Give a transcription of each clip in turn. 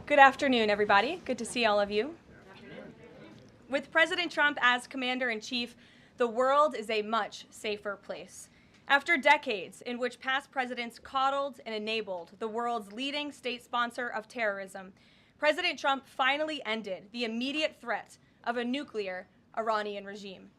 Good afternoon, everybody. Good to see all of you. With President Trump as commander-in-chief, the world is a much safer place. After decades in which past presidents coddled and enabled the world's leading state sponsor of terrorism, President Trump finally ended the immediate threat of a nuclear Iranian regime.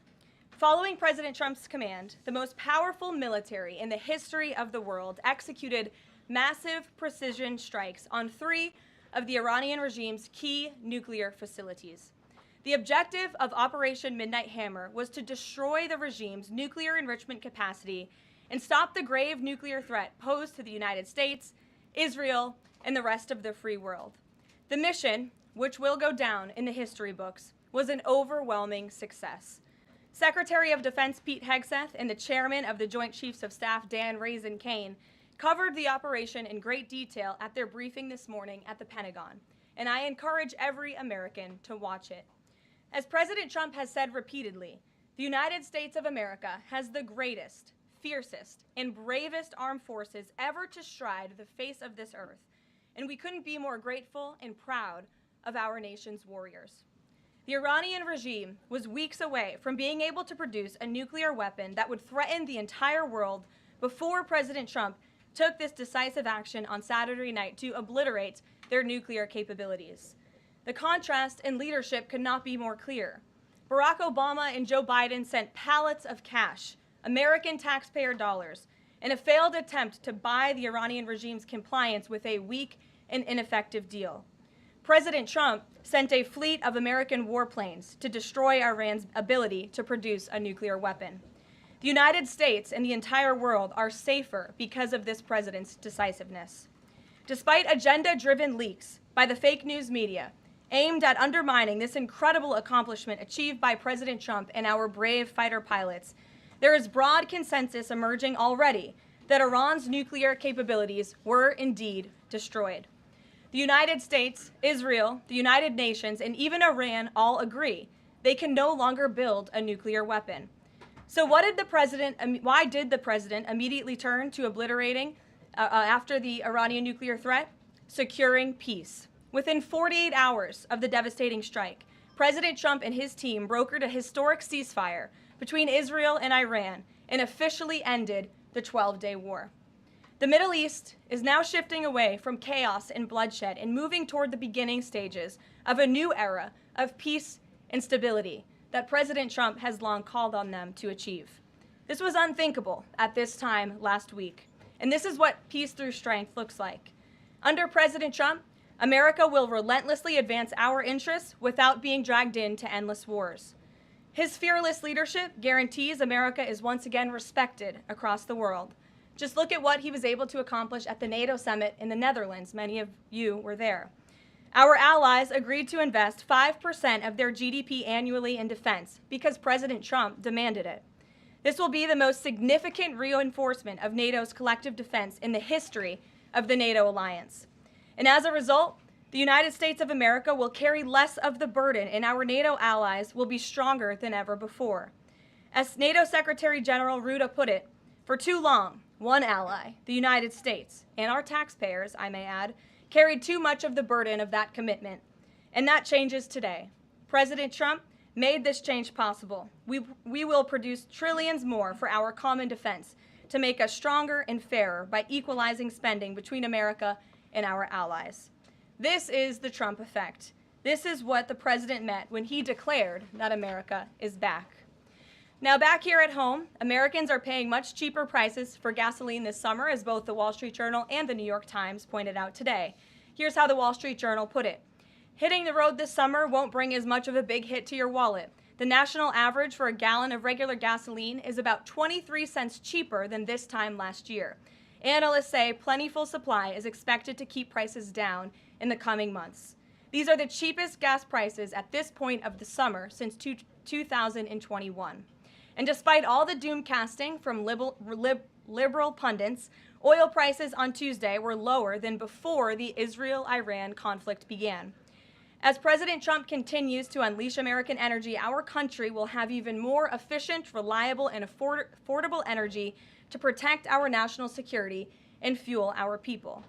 Following President Trump's command, the most powerful military in the history of the world executed massive precision strikes on 3 of the Iranian regime's key nuclear facilities. The objective of Operation Midnight Hammer was to destroy the regime's nuclear enrichment capacity and stop the grave nuclear threat posed to the United States, Israel, and the rest of the free world. The mission, which will go down in the history books, was an overwhelming success. Secretary of Defense Pete Hegseth and the chairman of the Joint Chiefs of Staff Dan Raisin Kane covered the operation in great detail at their briefing this morning at the Pentagon, and I encourage every American to watch it. As President Trump has said repeatedly, the United States of America has the greatest, fiercest, and bravest armed forces ever to stride the face of this earth, and we couldn't be more grateful and proud of our nation's warriors. The Iranian regime was weeks away from being able to produce a nuclear weapon that would threaten the entire world before President Trump took this decisive action on Saturday night to obliterate their nuclear capabilities. The contrast in leadership could not be more clear. Barack Obama and Joe Biden sent pallets of cash, American taxpayer dollars, in a failed attempt to buy the Iranian regime's compliance with a weak and ineffective deal. President Trump sent a fleet of American warplanes to destroy Iran's ability to produce a nuclear weapon. The United States and the entire world are safer because of this president's decisiveness. Despite agenda-driven leaks by the fake news media aimed at undermining this incredible accomplishment achieved by President Trump and our brave fighter pilots, there is broad consensus emerging already that Iran's nuclear capabilities were indeed destroyed. The United States, Israel, the United Nations, and even Iran all agree they can no longer build a nuclear weapon. So why did the president immediately turn to obliterating after the Iranian nuclear threat? Securing peace. Within 48 hours of the devastating strike, President Trump and his team brokered a historic ceasefire between Israel and Iran and officially ended the 12-day war. The Middle East is now shifting away from chaos and bloodshed and moving toward the beginning stages of a new era of peace and stability that President Trump has long called on them to achieve. This was unthinkable at this time last week, and this is what peace through strength looks like. Under President Trump, America will relentlessly advance our interests without being dragged into endless wars. His fearless leadership guarantees America is once again respected across the world. Just look at what he was able to accomplish at the NATO summit in the Netherlands. Many of you were there. Our allies agreed to invest 5% of their GDP annually in defense because President Trump demanded it. This will be the most significant reinforcement of NATO's collective defense in the history of the NATO alliance. And as a result, the United States of America will carry less of the burden, and our NATO allies will be stronger than ever before. As NATO Secretary General Ruda put it, for too long, one ally, the United States, and our taxpayers, I may add, carried too much of the burden of that commitment. And that changes today. President Trump made this change possible. We will produce trillions more for our common defense to make us stronger and fairer by equalizing spending between America and our allies. This is the Trump effect. This is what the president meant when he declared that America is back. Now, back here at home, Americans are paying much cheaper prices for gasoline this summer, as both the Wall Street Journal and the New York Times pointed out today. Here's how the Wall Street Journal put it. Hitting the road this summer won't bring as much of a big hit to your wallet. The national average for a gallon of regular gasoline is about 23 cents cheaper than this time last year. Analysts say plentiful supply is expected to keep prices down in the coming months. These are the cheapest gas prices at this point of the summer since 2021. And despite all the doom casting from liberal pundits, oil prices on Tuesday were lower than before the Israel-Iran conflict began. As President Trump continues to unleash American energy, our country will have even more efficient, reliable, and affordable energy to protect our national security and fuel our people.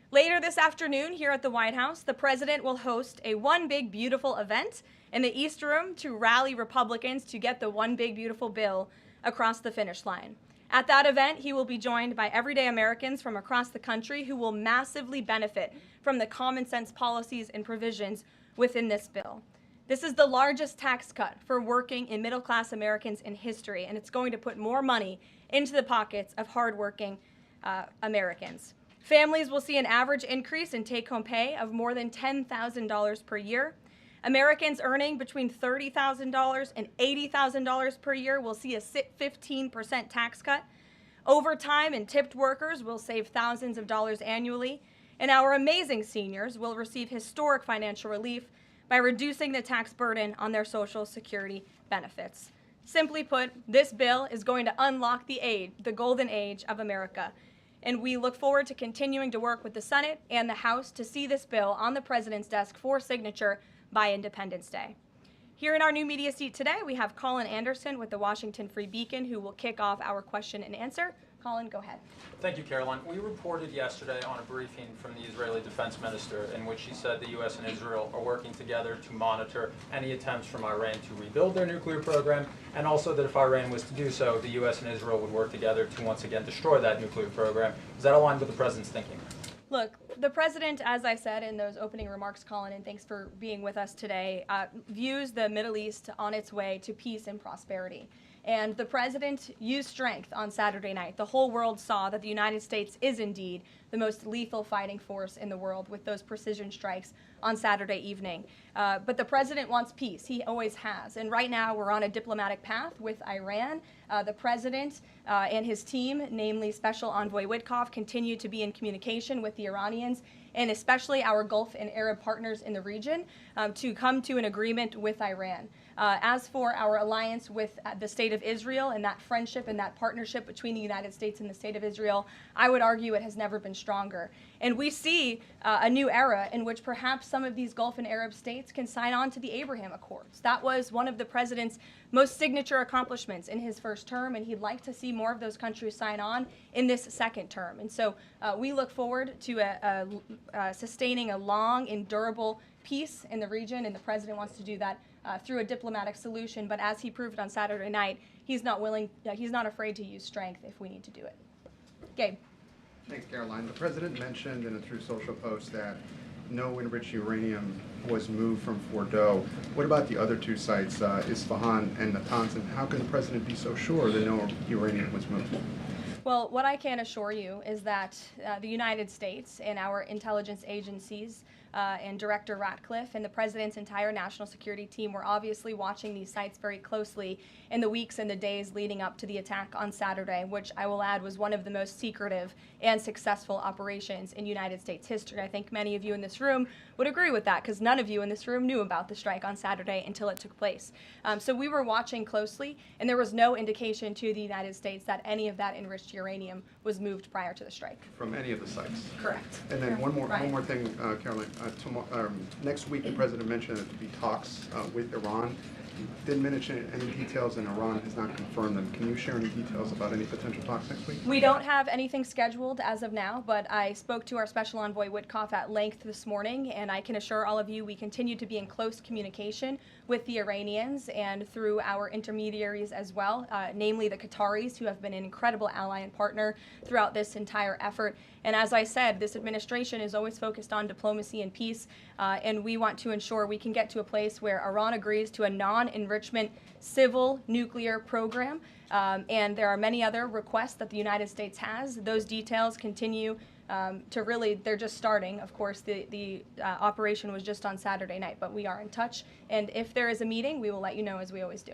Later this afternoon here at the White House, the president will host a One Big Beautiful event in the East Room to rally Republicans to get the One Big Beautiful bill across the finish line. At that event, he will be joined by everyday Americans from across the country who will massively benefit from the common sense policies and provisions within this bill. This is the largest tax cut for working and middle-class Americans in history, and it's going to put more money into the pockets of hardworking Americans. Families will see an average increase in take-home pay of more than $10,000 per year. Americans earning between $30,000 and $80,000 per year will see a 15% tax cut. Overtime and tipped workers will save thousands of dollars annually. And our amazing seniors will receive historic financial relief by reducing the tax burden on their Social Security benefits. Simply put, this bill is going to unlock the golden age of America. And we look forward to continuing to work with the Senate and the House to see this bill on the president's desk for signature by Independence Day. Here in our new media seat today, we have Colin Anderson with the Washington Free Beacon, who will kick off our question and answer. Colin, go ahead. Thank you, Karoline. We reported yesterday on a briefing from the Israeli defense minister in which she said the U.S. and Israel are working together to monitor any attempts from Iran to rebuild their nuclear program, and also that if Iran was to do so, the U.S. and Israel would work together to once again destroy that nuclear program. Is that aligned with the president's thinking? Look, the president, as I said in those opening remarks, Colin, and thanks for being with us today, views the Middle East on its way to peace and prosperity. And the president used strength on Saturday night. The whole world saw that the United States is indeed the most lethal fighting force in the world with those precision strikes on Saturday evening. But the president wants peace. He always has. And right now we're on a diplomatic path with Iran. The president and his team, namely Special Envoy Witkoff, continue to be in communication with the Iranians and especially our Gulf and Arab partners in the region to come to an agreement with Iran. As for our alliance with the State of Israel and that friendship and that partnership between the United States and the State of Israel, I would argue it has never been stronger. And we see a new era in which perhaps some of these Gulf and Arab states can sign on to the Abraham Accords. That was one of the president's most signature accomplishments in his first term, and he'd like to see more of those countries sign on in this second term. And so we look forward to sustaining a long and durable peace in the region, and the president wants to do that through a diplomatic solution. But as he proved on Saturday night, he's not afraid to use strength if we need to do it. Gabe. Thanks, Karoline. The president mentioned in a Truth Social post that no enriched uranium was moved from Fordow. What about the other two sites, Isfahan and Natanz? And how can the president be so sure that no uranium was moved? Well, what I can assure you is that the United States and our intelligence agencies and Director Ratcliffe and the President's entire national security team were obviously watching these sites very closely in the weeks and the days leading up to the attack on Saturday, which I will add was one of the most secretive and successful operations in United States history. I think many of you in this room would agree with that because none of you in this room knew about the strike on Saturday until it took place. So we were watching closely, and there was no indication to the United States that any of that enriched uranium was moved prior to the strike. From any of the sites? Correct. And then one more thing, Karoline. Next week, the president mentioned that there would be talks with Iran. Didn't mention any details, and Iran has not confirmed them. Can you share any details about any potential talks next week? We don't have anything scheduled as of now, but I spoke to our Special Envoy Witkoff at length this morning, and I can assure all of you we continue to be in close communication with the Iranians and through our intermediaries as well, namely the Qataris, who have been an incredible ally and partner throughout this entire effort. And as I said, this administration is always focused on diplomacy and peace, and we want to ensure we can get to a place where Iran agrees to a non-enrichment civil nuclear program. And there are many other requests that the United States has. Those details continue to really, they're just starting. Of course, the operation was just on Saturday night, but we are in touch. And if there is a meeting, we will let you know, as we always do.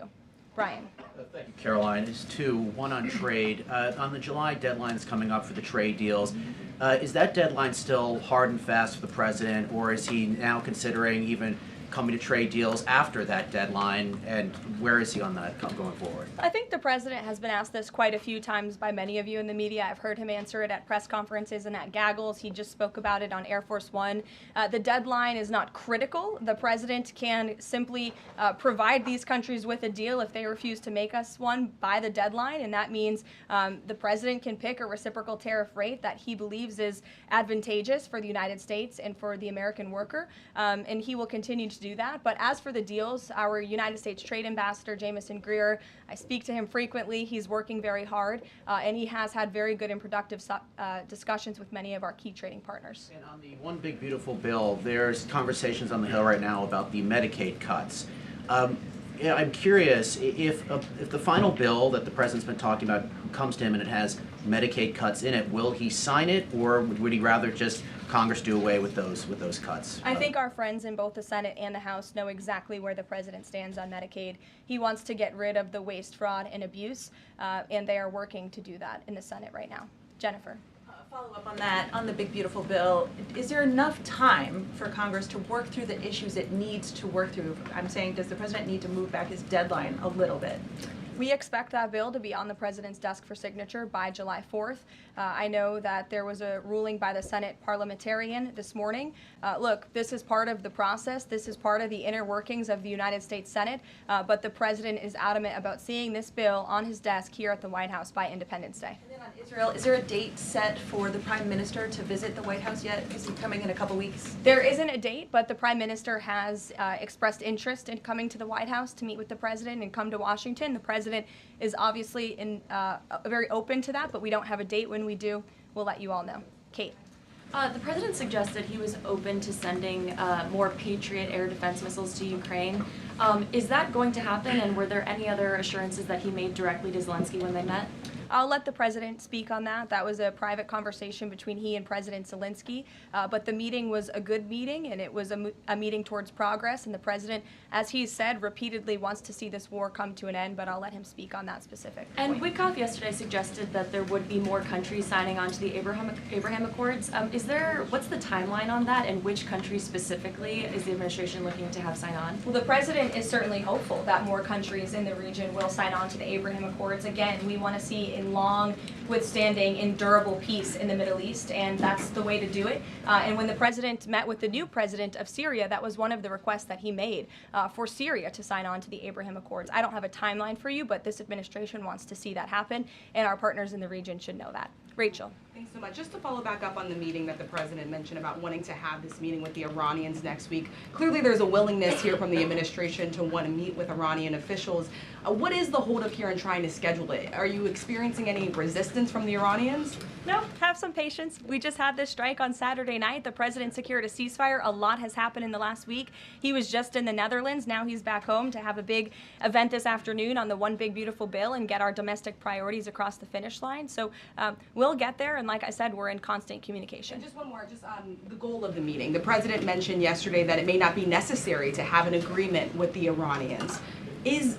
Brian. Thank you, Caroline. There's two. One on trade. On the July deadlines coming up for the trade deals, is that deadline still hard and fast for the president, or is he now considering even coming to trade deals after that deadline, and where is he on that going forward? I think the president has been asked this quite a few times by many of you in the media. I've heard him answer it at press conferences and at gaggles. He just spoke about it on Air Force One. The deadline is not critical. The president can simply provide these countries with a deal if they refuse to make us one by the deadline, and that means the president can pick a reciprocal tariff rate that he believes is advantageous for the United States and for the American worker, and he will continue to do that. But as for the deals, our United States Trade Ambassador, Jamison Greer, I speak to him frequently. He's working very hard, and he has had very good and productive discussions with many of our key trading partners. And on the One Big Beautiful Bill, there's conversations on the Hill right now about the Medicaid cuts. Yeah, I'm curious if the final bill that the president's been talking about comes to him and it has Medicaid cuts in it, will he sign it, or would he rather just Congress do away with those cuts? I think our friends in both the Senate and the House know exactly where the president stands on Medicaid. He wants to get rid of the waste, fraud, and abuse, and they are working to do that in the Senate right now. Jennifer. Follow up on that, on the big beautiful bill, is there enough time for Congress to work through the issues it needs to work through? I'm saying, does the president need to move back his deadline a little bit? We expect that bill to be on the president's desk for signature by July 4th. I know that there was a ruling by the Senate parliamentarian this morning. Look, this is part of the process. This is part of the inner workings of the United States Senate, but the president is adamant about seeing this bill on his desk here at the White House by Independence Day. And then on Israel, is there a date set for the prime minister to visit the White House yet? Is he coming in a couple weeks? There isn't a date, but the prime minister has expressed interest in coming to the White House to meet with the president and come to Washington. The president is obviously very open to that, but we don't have a date. When we do, we'll let you all know. Kate. The president suggested he was open to sending more Patriot air defense missiles to Ukraine. Is that going to happen, and were there any other assurances that he made directly to Zelensky when they met? I'll let the president speak on that. That was a private conversation between he and President Zelensky, but the meeting was a good meeting, and it was a meeting towards progress, and the president, as he said, repeatedly wants to see this war come to an end, but I'll let him speak on that specific And point. Witkoff yesterday suggested that there would be more countries signing on to the Abraham Accords. What's the timeline on that, and which countries specifically is the administration looking to have sign on? Well, the president is certainly hopeful that more countries in the region will sign on to the Abraham Accords. Again, we want to see a long, withstanding, and durable peace in the Middle East, and that's the way to do it. And when the president met with the new president of Syria, that was one of the requests that he made for Syria to sign on to the Abraham Accords. I don't have a timeline for you, but this administration wants to see that happen, and our partners in the region should know that. Rachel. Thanks so much. Just to follow back up on the meeting that the president mentioned about wanting to have this meeting with the Iranians next week. Clearly there's a willingness here from the administration to want to meet with Iranian officials. What is the holdup here in trying to schedule it? Are you experiencing any resistance from the Iranians? No, have some patience. We just had this strike on Saturday night. The president secured a ceasefire. A lot has happened in the last week. He was just in the Netherlands. Now he's back home to have a big event this afternoon on the One Big Beautiful Bill and get our domestic priorities across the finish line. So we'll get there, and like I said, we're in constant communication. And just one more, just on the goal of the meeting. The president mentioned yesterday that it may not be necessary to have an agreement with the Iranians.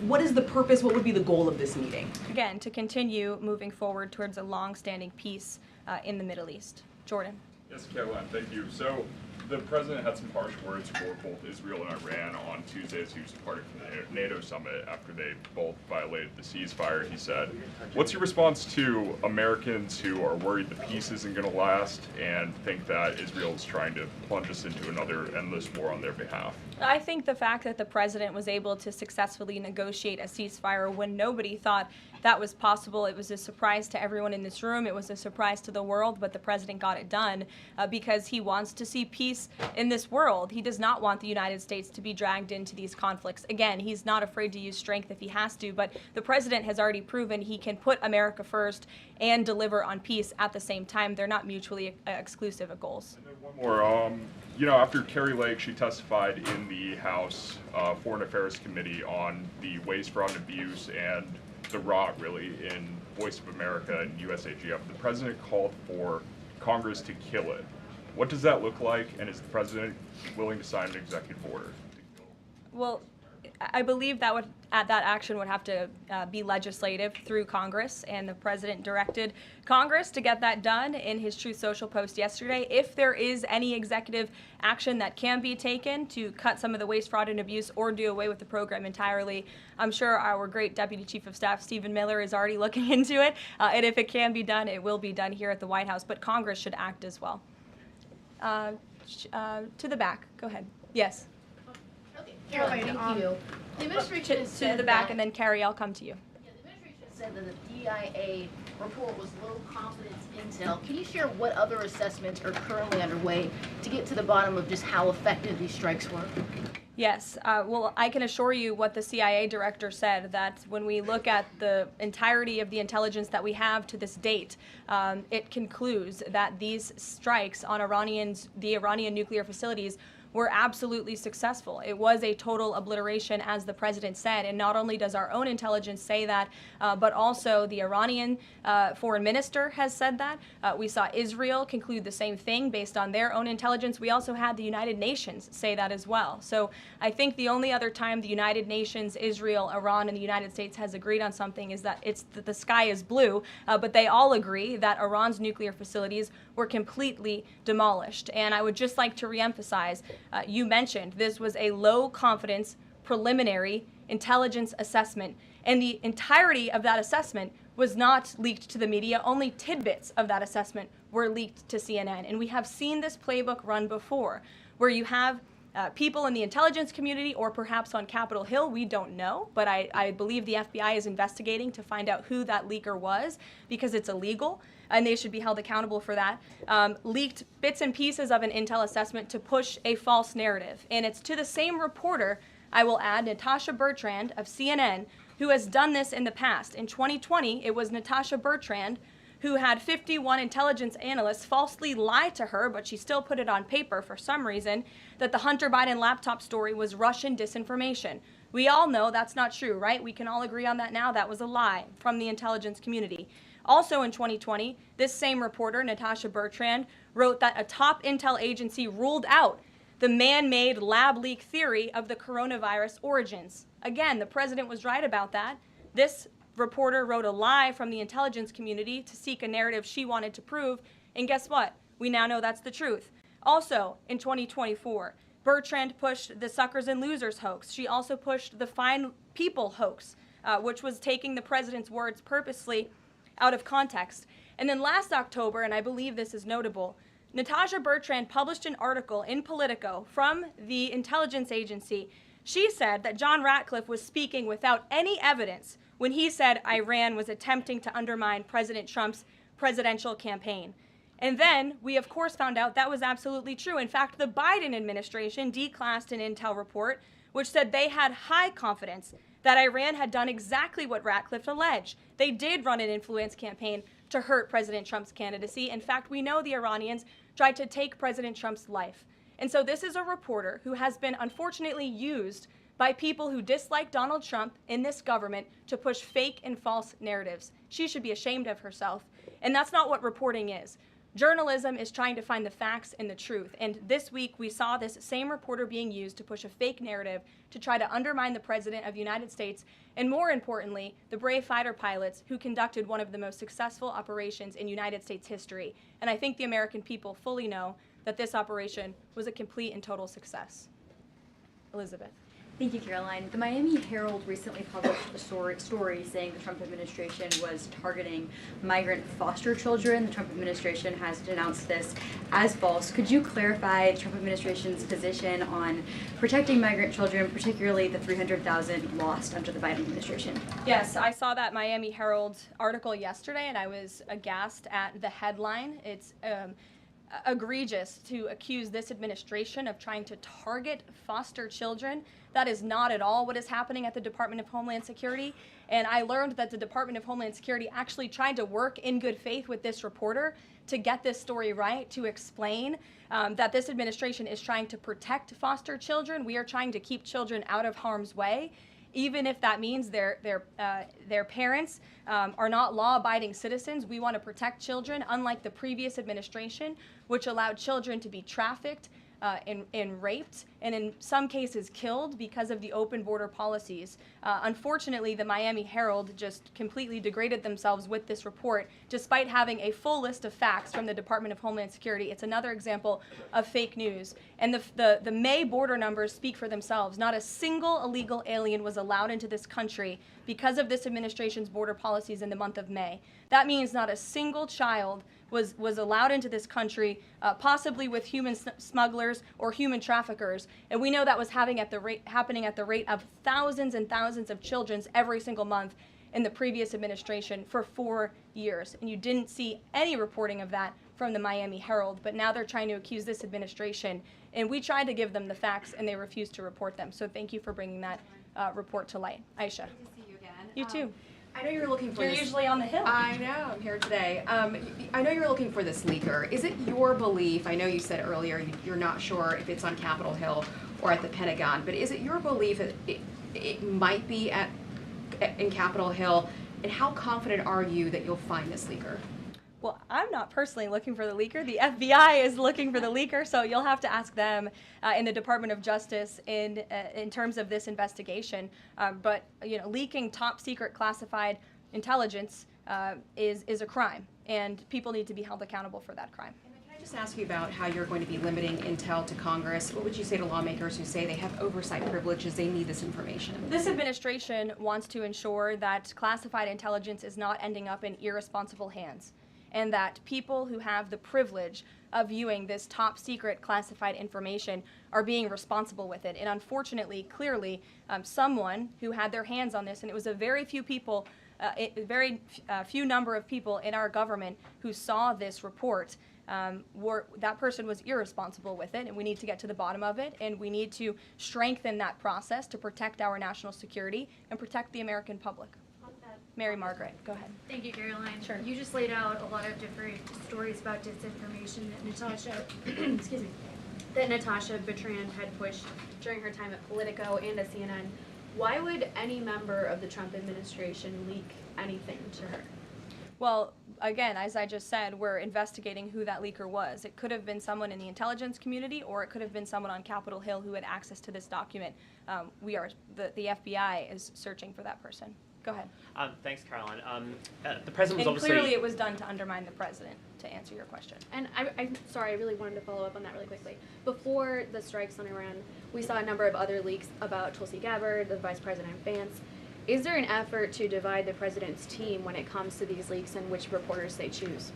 What is the purpose? What would be the goal of this meeting? Again, to continue moving forward towards a long-standing peace in the Middle East. Jordan. Yes, Karoline, thank you. So the president had some harsh words for both Israel and Iran on Tuesday as he was departing from the NATO summit after they both violated the ceasefire, he said. What's your response to Americans who are worried the peace isn't going to last and think that Israel is trying to plunge us into another endless war on their behalf? I think the fact that the president was able to successfully negotiate a ceasefire when nobody thought that was possible, it was a surprise to everyone in this room. It was a surprise to the world, but the president got it done because he wants to see peace in this world. He does not want the United States to be dragged into these conflicts. Again, he's not afraid to use strength if he has to, but the president has already proven he can put America first and deliver on peace at the same time. They're not mutually exclusive goals. And then one more. After Kari Lake, she testified in the House Foreign Affairs Committee on the waste, fraud, and abuse and the rot, really, in Voice of America and USAGF. The president called for Congress to kill it. What does that look like, and is the president willing to sign an executive order? Well, I believe that that action would have to be legislative through Congress, and the president directed Congress to get that done in his Truth Social post yesterday. If there is any executive action that can be taken to cut some of the waste, fraud, and abuse or do away with the program entirely, I'm sure our great Deputy Chief of Staff, Stephen Miller, is already looking into it. And if it can be done, it will be done here at the White House. But Congress should act as well. To the back. Go ahead. Yes. Okay, Caroline, thank you. The administration has To said the back, that- and then Carrie, I'll come to you. Yeah, the administration said that the DIA report was low confidence intel. Can you share what other assessments are currently underway to get to the bottom of just how effective these strikes were? Yes. Well, I can assure you what the CIA director said, that when we look at the entirety of the intelligence that we have to this date, it concludes that these strikes on the Iranian nuclear facilities were absolutely successful. It was a total obliteration, as the president said, and not only does our own intelligence say that, but also the Iranian foreign minister has said that. We saw Israel conclude the same thing based on their own intelligence. We also had the United Nations say that as well. So I think the only other time the United Nations, Israel, Iran, and the United States has agreed on something is that the sky is blue, but they all agree that Iran's nuclear facilities were completely demolished. And I would just like to reemphasize, you mentioned this was a low confidence preliminary intelligence assessment, and the entirety of that assessment was not leaked to the media. Only tidbits of that assessment were leaked to CNN. And we have seen this playbook run before, where you have people in the intelligence community, or perhaps on Capitol Hill, we don't know, but I believe the FBI is investigating to find out who that leaker was, because it's illegal and they should be held accountable for that, leaked bits and pieces of an intel assessment to push a false narrative. And it's to the same reporter, I will add, Natasha Bertrand of CNN, who has done this in the past. In 2020, it was Natasha Bertrand who had 51 intelligence analysts falsely lie to her, but she still put it on paper for some reason, that the Hunter Biden laptop story was Russian disinformation. We all know that's not true, right? We can all agree on that now. That was a lie from the intelligence community. Also in 2020, this same reporter, Natasha Bertrand, wrote that a top intel agency ruled out the man-made lab leak theory of the coronavirus origins. Again, the president was right about that. This reporter wrote a lie from the intelligence community to seek a narrative she wanted to prove, and guess what? We now know that's the truth. Also, in 2024, Bertrand pushed the suckers and losers hoax. She also pushed the fine people hoax, which was taking the president's words purposely out of context. And then last October, and I believe this is notable, Natasha Bertrand published an article in Politico from the intelligence agency. She said that John Ratcliffe was speaking without any evidence when he said Iran was attempting to undermine President Trump's presidential campaign. And then we, of course, found out that was absolutely true. In fact, the Biden administration declassed an intel report which said they had high confidence that Iran had done exactly what Ratcliffe alleged. They did run an influence campaign to hurt President Trump's candidacy. In fact, we know the Iranians tried to take President Trump's life. And so this is a reporter who has been unfortunately used by people who dislike Donald Trump in this government to push fake and false narratives. She should be ashamed of herself. And that's not what reporting is. Journalism is trying to find the facts and the truth. And this week we saw this same reporter being used to push a fake narrative to try to undermine the President of the United States, and more importantly, the brave fighter pilots who conducted one of the most successful operations in United States history. And I think the American people fully know that this operation was a complete and total success. Elizabeth. Thank you, Caroline. The Miami Herald recently published a story saying the Trump administration was targeting migrant foster children. The Trump administration has denounced this as false. Could you clarify the Trump administration's position on protecting migrant children, particularly the 300,000 lost under the Biden administration? Yes, I saw that Miami Herald article yesterday, and I was aghast at the headline. It's egregious to accuse this administration of trying to target foster children. That is not at all what is happening at the Department of Homeland Security. And I learned that the Department of Homeland Security actually tried to work in good faith with this reporter to get this story right, to explain that this administration is trying to protect foster children. We are trying to keep children out of harm's way, even if that means their parents are not law-abiding citizens. We want to protect children, unlike the previous administration, which allowed children to be trafficked, and raped, and in some cases killed because of the open border policies. Unfortunately, the Miami Herald just completely degraded themselves with this report, despite having a full list of facts from the Department of Homeland Security. It's another example of fake news. And the May border numbers speak for themselves. Not a single illegal alien was allowed into this country because of this administration's border policies in the month of May. That means not a single child was allowed into this country, possibly with human smugglers or human traffickers. And we know that was happening at the rate of thousands and thousands of children every single month in the previous administration for 4 years. And you didn't see any reporting of that from the Miami Herald, but now they're trying to accuse this administration. And we tried to give them the facts, and they refused to report them. So thank you for bringing that report to light. Aisha. Good to see you again. You too. I know you're looking for You're this. usually on the Hill. I know, I'm here today. I know you're looking for this leaker. Is it your belief, I know you said earlier you're not sure if it's on Capitol Hill or at the Pentagon, but is it your belief that it might be in Capitol Hill, and how confident are you that you'll find this leaker? Well, I'm not personally looking for the leaker. The FBI is looking for the leaker, so you'll have to ask them in the Department of Justice in terms of this investigation. But leaking top secret classified intelligence is a crime, and people need to be held accountable for that crime. Can I just ask you about how you're going to be limiting intel to Congress? What would you say to lawmakers who say they have oversight privileges, they need this information? This administration wants to ensure that classified intelligence is not ending up in irresponsible hands, and that people who have the privilege of viewing this top secret classified information are being responsible with it. And unfortunately, clearly, someone who had their hands on this, and it was a very few people, few number of people in our government who saw this report, that person was irresponsible with it, and we need to get to the bottom of it, and we need to strengthen that process to protect our national security and protect the American public. Mary Margaret, go ahead. Thank you, Caroline. Sure. You just laid out a lot of different stories about disinformation that Natasha, excuse me, that Natasha Bertrand had pushed during her time at Politico and at CNN. Why would any member of the Trump administration leak anything to her? Well, again, as I just said, we're investigating who that leaker was. It could have been someone in the intelligence community, or it could have been someone on Capitol Hill who had access to this document. The FBI is searching for that person. Go ahead. Thanks, Caroline. The president was And obviously... clearly it was done to undermine the president, to answer your question. And I'm sorry, I really wanted to follow up on that really quickly. Before the strikes on Iran, we saw a number of other leaks about Tulsi Gabbard, the Vice President Vance. Is there an effort to divide the president's team when it comes to these leaks and which reporters they choose?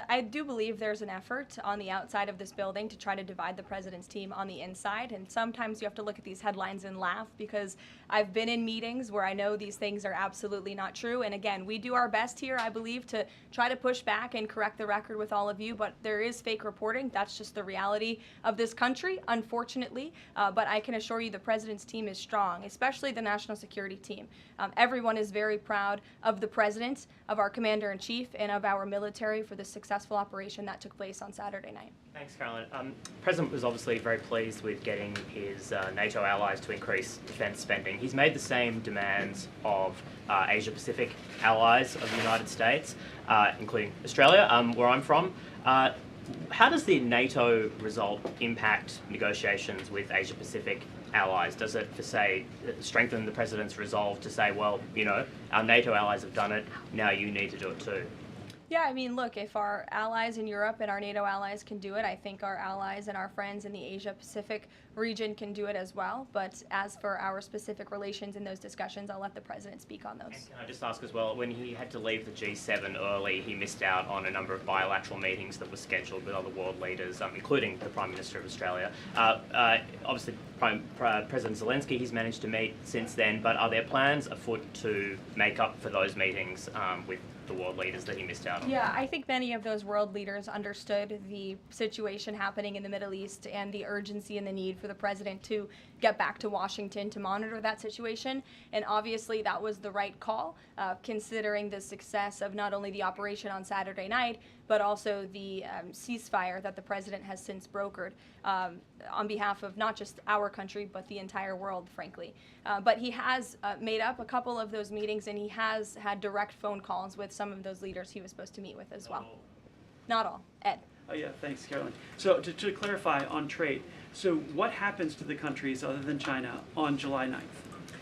I do believe there's an effort on the outside of this building to try to divide the president's team on the inside, and sometimes you have to look at these headlines and laugh, because I've been in meetings where I know these things are absolutely not true. And again, we do our best here, I believe, to try to push back and correct the record with all of you, but there is fake reporting. That's just the reality of this country, unfortunately. But I can assure you the president's team is strong, especially the national security team. Everyone is very proud of the president, of our commander-in-chief, and of our military for the successful operation that took place on Saturday night. Thanks, Caroline. The President was obviously very pleased with getting his NATO allies to increase defence spending. He's made the same demands of Asia-Pacific allies of the United States, including Australia, where I'm from. How does the NATO result impact negotiations with Asia-Pacific allies? Does it, strengthen the President's resolve to say, well, our NATO allies have done it, now you need to do it too? Yeah, I mean, look, if our allies in Europe and our NATO allies can do it, I think our allies and our friends in the Asia-Pacific region can do it as well. But as for our specific relations in those discussions, I'll let the president speak on those. And can I just ask as well, when he had to leave the G7 early, he missed out on a number of bilateral meetings that were scheduled with other world leaders, including the Prime Minister of Australia. Obviously, President Zelensky, he's managed to meet since then, but are there plans afoot to make up for those meetings with the world leaders that he missed out on? Yeah, I think many of those world leaders understood the situation happening in the Middle East and the urgency and the need for the president to get back to Washington to monitor that situation. And obviously that was the right call, considering the success of not only the operation on Saturday night, but also the ceasefire that the president has since brokered on behalf of not just our country, but the entire world, frankly. But he has made up a couple of those meetings, and he has had direct phone calls with some of those leaders he was supposed to meet with as well. Not all. Ed. Yeah, thanks, Caroline. So to clarify on trade, so what happens to the countries other than China on July 9th?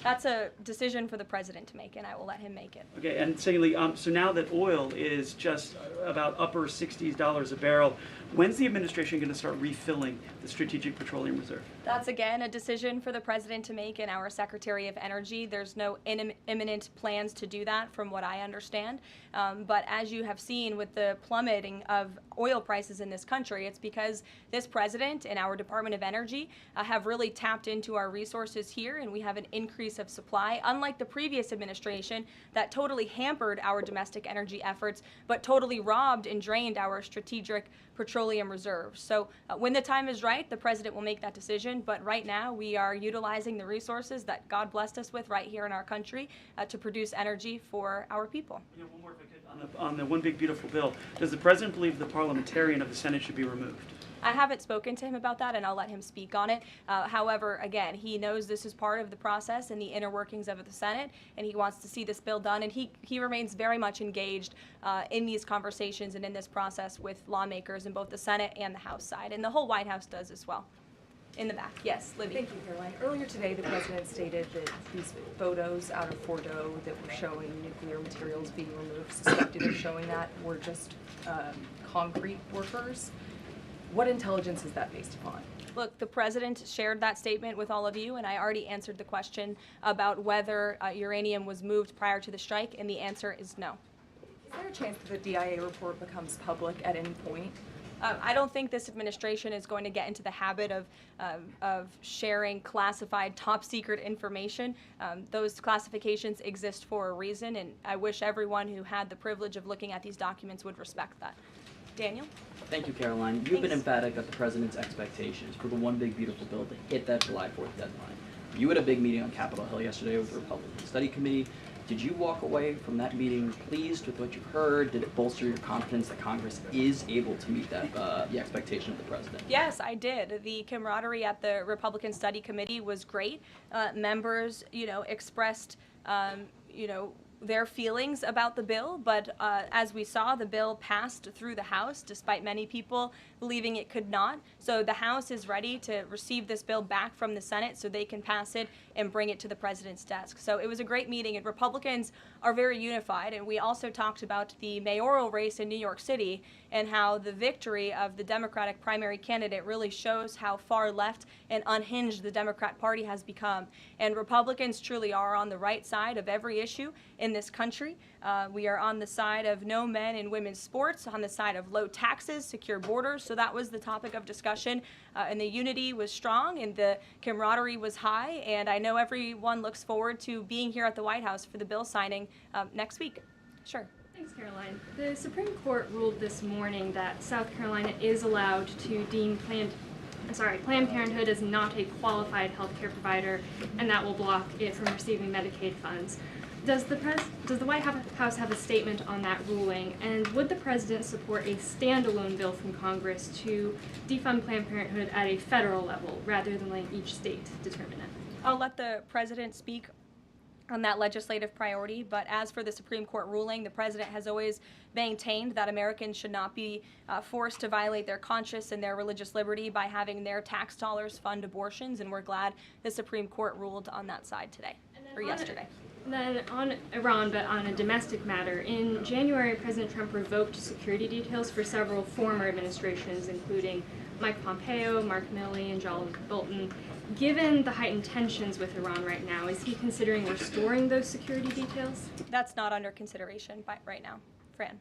That's a decision for the president to make, and I will let him make it. Okay, and secondly, so now that oil is just about upper $60s a barrel, when's the administration going to start refilling the Strategic Petroleum Reserve? That's, again, a decision for the president to make and our Secretary of Energy. There's no imminent plans to do that, from what I understand. But as you have seen with the plummeting of oil prices in this country, it's because this president and our Department of Energy have really tapped into our resources here, and we have an increase of supply, unlike the previous administration that totally hampered our domestic energy efforts, but totally robbed and drained our strategic petroleum reserves. So when the time is right, the president will make that decision, but right now we are utilizing the resources that God blessed us with right here in our country to produce energy for our people. You know, one more if I could, on the One Big Beautiful Bill, does the president believe the parliamentarian of the Senate should be removed? I haven't spoken to him about that, and I'll let him speak on it. However, again, he knows this is part of the process and the inner workings of the Senate, and he wants to see this bill done, and he remains very much engaged in these conversations and in this process with lawmakers in both the Senate and the House side, and the whole White House does as well. In the back, yes, Libby. Thank you, Caroline. Earlier today, the president stated that these photos out of Fordo that were showing nuclear materials being removed, suspected of showing that, were just concrete workers. What intelligence is that based upon? Look, the president shared that statement with all of you, and I already answered the question about whether uranium was moved prior to the strike, and the answer is no. Is there a chance that the DIA report becomes public at any point? I don't think this administration is going to get into the habit of sharing classified, top-secret information. Those classifications exist for a reason, and I wish everyone who had the privilege of looking at these documents would respect that. Daniel? Thank you, Caroline. You've been emphatic that the president's expectations for the One Big Beautiful Bill to hit that July 4th deadline. You had a big meeting on Capitol Hill yesterday with the Republican Study Committee. Did you walk away from that meeting pleased with what you heard? Did it bolster your confidence that Congress is able to meet that the expectation of the president? Yes, I did. The camaraderie at the Republican Study Committee was great. Members, expressed, their feelings about the bill, but as we saw, the bill passed through the House despite many people believing it could not. So the House is ready to receive this bill back from the Senate so they can pass it and bring it to the president's desk. So it was a great meeting, and Republicans are very unified. And we also talked about the mayoral race in New York City and how the victory of the Democratic primary candidate really shows how far left and unhinged the Democrat Party has become. And Republicans truly are on the right side of every issue in this country. We are on the side of no men in women's sports, on the side of low taxes, secure borders. So that was the topic of discussion. And the unity was strong and the camaraderie was high. And I know everyone looks forward to being here at the White House for the bill signing next week. Sure. Thanks, Caroline. The Supreme Court ruled this morning that South Carolina is allowed to deem Planned Parenthood as not a qualified health care provider, and that will block it from receiving Medicaid funds. Does the White House have a statement on that ruling, and would the president support a standalone bill from Congress to defund Planned Parenthood at a federal level rather than letting each state determine it? I'll let the president speak on that legislative priority, but as for the Supreme Court ruling, the president has always maintained that Americans should not be forced to violate their conscience and their religious liberty by having their tax dollars fund abortions, and we're glad the Supreme Court ruled on that side today, or yesterday. Then on Iran, but on a domestic matter, in January, President Trump revoked security details for several former administrations, including Mike Pompeo, Mark Milley, and John Bolton. Given the heightened tensions with Iran right now, is he considering restoring those security details? That's not under consideration right now. Fran.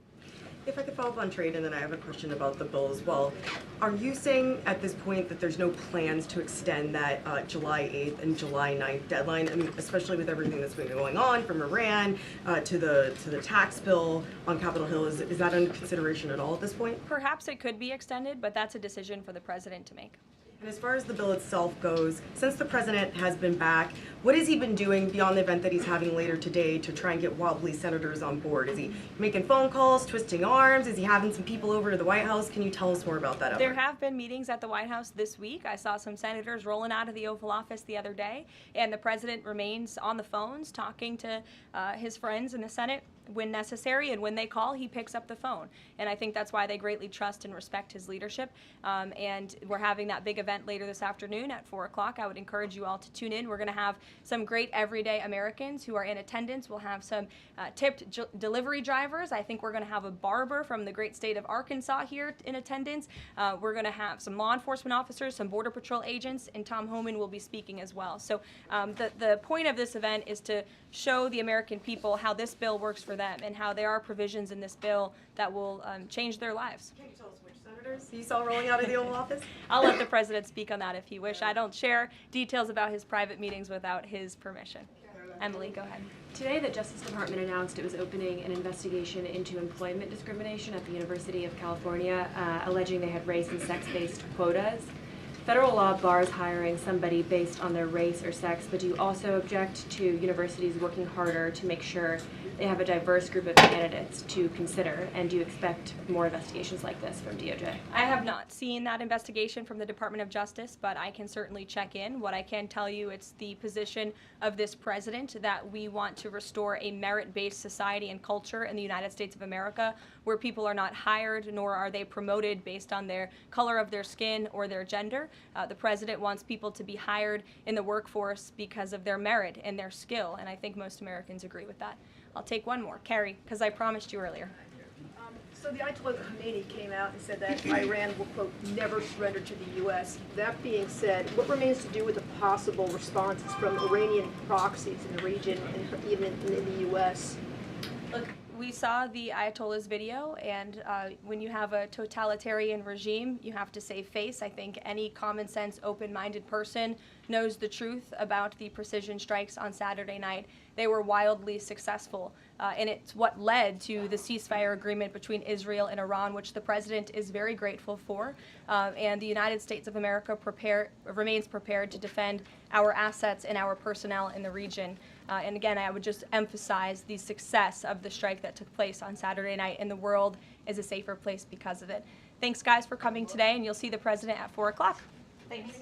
If I could follow up on trade, and then I have a question about the bill as well. Are you saying at this point that there's no plans to extend that July 8th and July 9th deadline? I mean, especially with everything that's been going on, from Iran to the tax bill on Capitol Hill, is that under consideration at all at this point? Perhaps it could be extended, but that's a decision for the president to make. And as far as the bill itself goes, since the president has been back, what has he been doing beyond the event that he's having later today to try and get wobbly senators on board? Is he making phone calls, twisting arms? Is he having some people over to the White House? Can you tell us more about that effort? There have been meetings at the White House this week. I saw some senators rolling out of the Oval Office the other day, and the president remains on the phones talking to his friends in the Senate when necessary, and when they call, he picks up the phone. And I think that's why they greatly trust and respect his leadership. And we're having that big event later this afternoon at 4 o'clock. I would encourage you all to tune in. We're going to have some great everyday Americans who are in attendance. We'll have some tipped delivery drivers. I think we're going to have a barber from the great state of Arkansas here in attendance. We're going to have some law enforcement officers, some Border Patrol agents, and Tom Homan will be speaking as well. So the point of this event is to show the American people how this bill works for them and how there are provisions in this bill that will change their lives. Can you tell us which senators you saw rolling out of the Oval Office? I'll let the president speak on that if he wish. I don't share details about his private meetings without his permission. Emily, go ahead. Today, the Justice Department announced it was opening an investigation into employment discrimination at the University of California, alleging they had race and sex-based quotas. Federal law bars hiring somebody based on their race or sex, but do you also object to universities working harder to make sure they have a diverse group of candidates to consider? And do you expect more investigations like this from DOJ? I have not seen that investigation from the Department of Justice, but I can certainly check in. What I can tell you, it's the position of this president that we want to restore a merit-based society and culture in the United States of America where people are not hired nor are they promoted based on their color of their skin or their gender. The president wants people to be hired in the workforce because of their merit and their skill, and I think most Americans agree with that. I'll take one more. Carrie, because I promised you earlier. So the Ayatollah Khomeini came out and said that Iran will, quote, never surrender to the U.S. That being said, what remains to do with the possible responses from Iranian proxies in the region and even in the U.S.? Look, we saw the Ayatollah's video, and when you have a totalitarian regime, you have to save face. I think any common sense, open-minded person knows the truth about the precision strikes on Saturday night. They were wildly successful, and it's what led to the ceasefire agreement between Israel and Iran, which the president is very grateful for. And the United States of America remains prepared to defend our assets and our personnel in the region. And again, I would just emphasize the success of the strike that took place on Saturday night, and the world is a safer place because of it. Thanks, guys, for coming today, and you'll see the president at 4 o'clock. Thanks.